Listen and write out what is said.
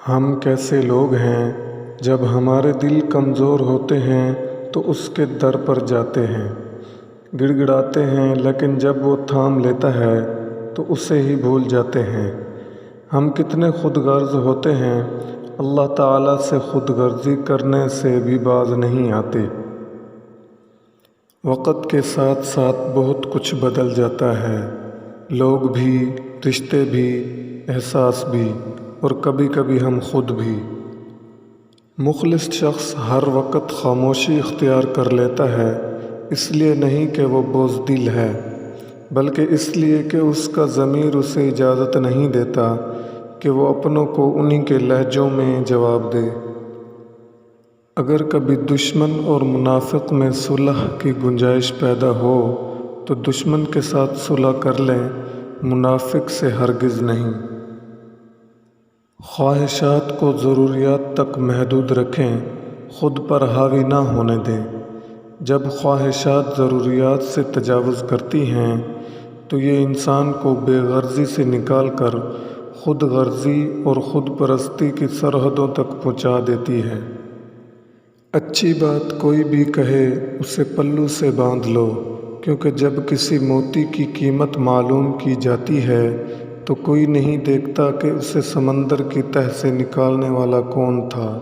ہم کیسے لوگ ہیں جب ہمارے دل کمزور ہوتے ہیں تو اس کے در پر جاتے ہیں، گڑ گڑاتے ہیں، لیکن جب وہ تھام لیتا ہے تو اسے ہی بھول جاتے ہیں۔ ہم کتنے خود غرض ہوتے ہیں، اللہ تعالیٰ سے خود غرضی کرنے سے بھی باز نہیں آتے۔ وقت کے ساتھ ساتھ بہت کچھ بدل جاتا ہے، لوگ بھی، رشتے بھی، احساس بھی، اور کبھی کبھی ہم خود بھی۔ مخلص شخص ہر وقت خاموشی اختیار کر لیتا ہے، اس لیے نہیں کہ وہ بزدل ہے، بلکہ اس لیے کہ اس کا ضمیر اسے اجازت نہیں دیتا کہ وہ اپنوں کو انہی کے لہجوں میں جواب دے۔ اگر کبھی دشمن اور منافق میں صلح کی گنجائش پیدا ہو تو دشمن کے ساتھ صلح کر لیں، منافق سے ہرگز نہیں۔ خواہشات کو ضروریات تک محدود رکھیں، خود پر حاوی نہ ہونے دیں۔ جب خواہشات ضروریات سے تجاوز کرتی ہیں تو یہ انسان کو بے غرضی سے نکال کر خود غرضی اور خود پرستی کی سرحدوں تک پہنچا دیتی ہے۔ اچھی بات کوئی بھی کہے اسے پلو سے باندھ لو، کیونکہ جب کسی موتی کی قیمت معلوم کی جاتی ہے تو کوئی نہیں دیکھتا کہ اسے سمندر کی تہ سے نکالنے والا کون تھا۔